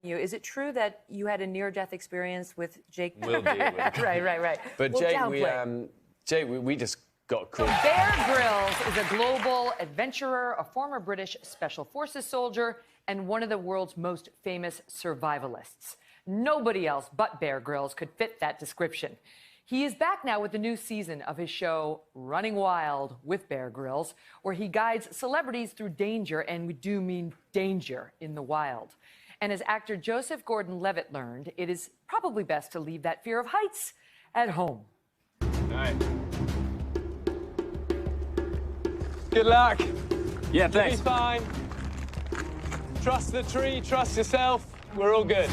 Is it true that you had a near-death experience with Jake? We'll deal with it. Right. But well, Jake, we just got caught. Bear Grylls is a global adventurer, a former British Special Forces soldier, and one of the world's most famous survivalists. Nobody else but Bear Grylls could fit that description. He is back now with the new season of his show, Running Wild with Bear Grylls, where he guides celebrities through danger, and we do mean danger, in the wild. And as actor Joseph Gordon-Levitt learned, it is probably best to leave that fear of heights at home. All right. Good luck. Yeah, You'll thanks. be fine. Trust the tree, trust yourself. We're all good.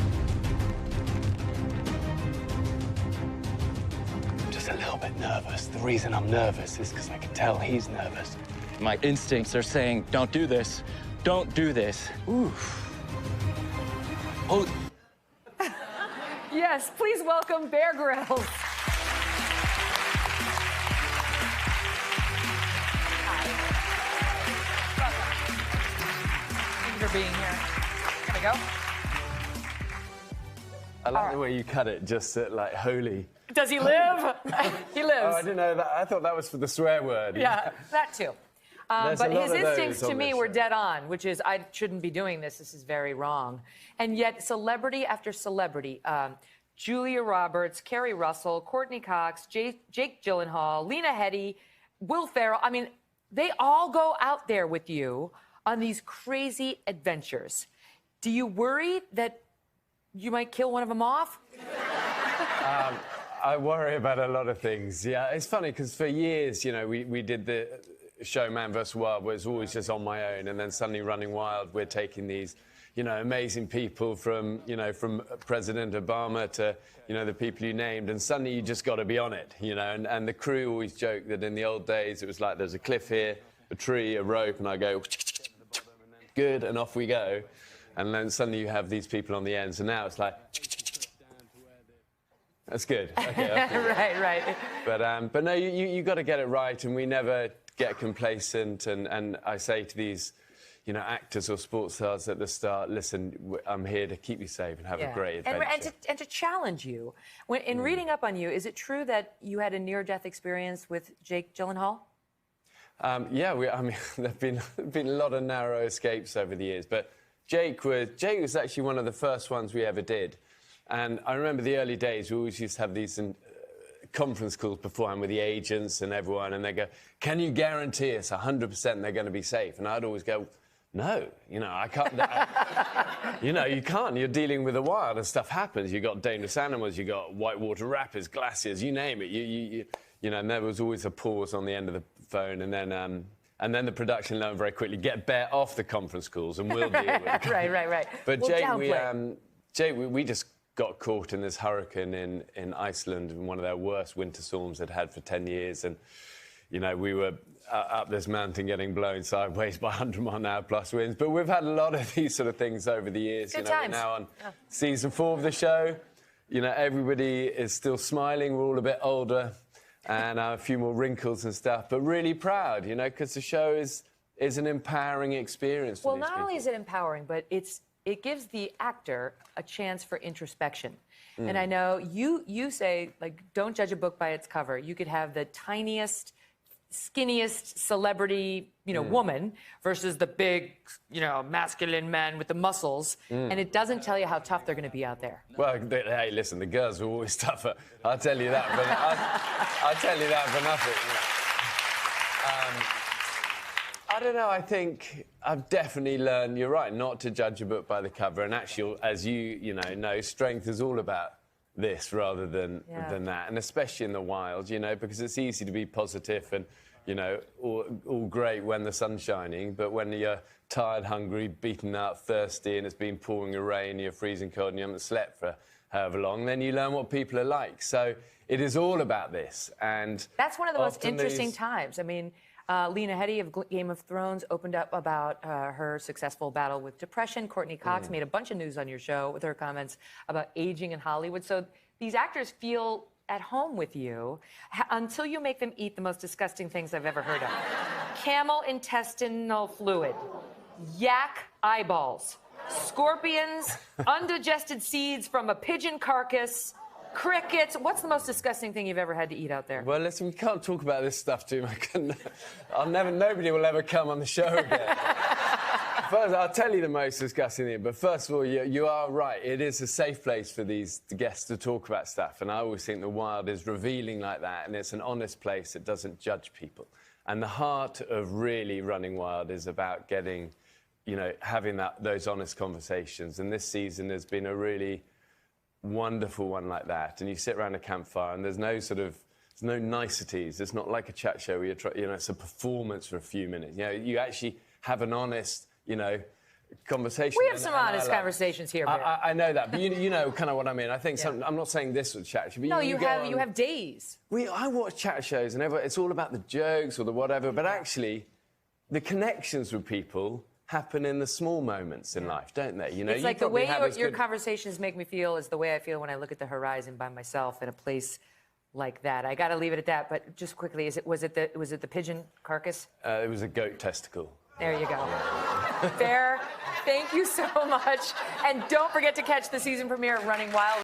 I'm just a little bit nervous. The reason I'm nervous is because I can tell he's nervous. My instincts are saying, don't do this. Don't do this. Oof. Oh. Yes, please welcome Bear Grylls. Thank you for being here. Here we go. I like the way you cut it, just like holy. Does he live? He lives. Oh, I didn't know that. I thought that was for the swear word. Yeah, that too. There's But a lot his of those instincts to on me this were show. dead on, which is I shouldn't be doing this. This is very wrong. And yet, celebrity after celebrity, Julia Roberts, Kerry Russell, Courtney Cox, Jake Gyllenhaal, Lena Headey, Will Ferrell. I mean, they all go out there with you on these crazy adventures. Do you worry that you might kill one of them off? I worry about a lot of things. Yeah, it's funny because for years, you know, we did the show Man vs. Wild, where it's always just on my own, and then suddenly Running Wild, we're taking these, you know, amazing people from, you know, from President Obama to, you know, the people you named, and suddenly you just got to be on it, you know. And the crew always joke that in the old days it was like there's a cliff here, a tree, a rope, and I go good, and off we go, and then suddenly you have these people on the ends, and now it's like. That's good. Okay, right. But no, you got to get it right, and we never get complacent. And I say to these, you know, actors or sports stars at the start, listen, I'm here to keep you safe and have a great adventure. And to challenge you. In reading up on you, is it true that you had a near-death experience with Jake Gyllenhaal? Yeah, I mean, there've been a lot of narrow escapes over the years, but Jake was actually one of the first ones we ever did. And I remember the early days, we always used to have these conference calls beforehand with the agents and everyone, and they go, can you guarantee us 100% they're going to be safe? And I'd always go, no, you know, I can't. You know, you can't. You're dealing with the wild and stuff happens. You've got dangerous animals, you've got whitewater rapids, glaciers, you name it. You know, and there was always a pause on the end of the phone, and then the production learned very quickly, get Bear off the conference calls and we'll deal with it. Right. But well, Jake, we just got caught in this hurricane in Iceland, in one of their worst winter storms they'd had for 10 years. And, you know, we were up this mountain getting blown sideways by 100-mile-an-hour plus winds. But we've had a lot of these sort of things over the years. Good you know, times. we're now on season 4 of the show. You know, everybody is still smiling. We're all a bit older and a few more wrinkles and stuff. But really proud, you know, because the show is an empowering experience for Well, these not people. only is it empowering, but it gives the actor a chance for introspection. And I know you say, like, don't judge a book by its cover. You could have the tiniest, skinniest celebrity, you know, woman versus the big, you know, masculine man with the muscles, and it doesn't tell you how tough they're going to be out there. Well, hey, listen, the girls are always tougher. I'll tell you that, but I'll tell you that for nothing. I don't know, I think I've definitely learned, you're right, not to judge a book by the cover. And actually, as you know, strength is all about this rather than that. And especially in the wild, you know, because it's easy to be positive and, you know, all great when the sun's shining. But when you're tired, hungry, beaten up, thirsty, and it's been pouring a rain, and you're freezing cold, and you haven't slept for however long, then you learn what people are like. So it is all about this. And that's one of the most interesting times. I mean, Lena Headey of Game of Thrones opened up about her successful battle with depression. Courtney Cox made a bunch of news on your show with her comments about aging in Hollywood. So these actors feel at home with you until you make them eat the most disgusting things I've ever heard of. Camel intestinal fluid. yak eyeballs, scorpions, undigested seeds from a pigeon carcass, crickets. What's the most disgusting thing you've ever had to eat out there? Well, listen, we can't talk about this stuff too much. Nobody will ever come on the show again. First, I'll tell you the most disgusting thing, but first of all, you are right. It is a safe place for these guests to talk about stuff, and I always think the wild is revealing like that, and it's an honest place that doesn't judge people. And the heart of really running wild is about getting, having those honest conversations, and this season has been a really wonderful one like that. And you sit around a campfire, and there's no niceties. It's not like a chat show where it's a performance for a few minutes. You actually have an honest, conversation. We have some honest conversations here, Bear. I know that, but you know kind of what I mean. I think I'm not saying this was chat show, but no, you have days. I watch chat shows, and it's all about the jokes or the whatever, but actually, the connections with people happen in the small moments in life, don't they? It's like the way your conversations make me feel is the way I feel when I look at the horizon by myself in a place like that. I got to leave it at that. But just quickly, was it the pigeon carcass? It was a goat testicle. There you go. Bear, thank you so much. And don't forget to catch the season premiere of Running Wild.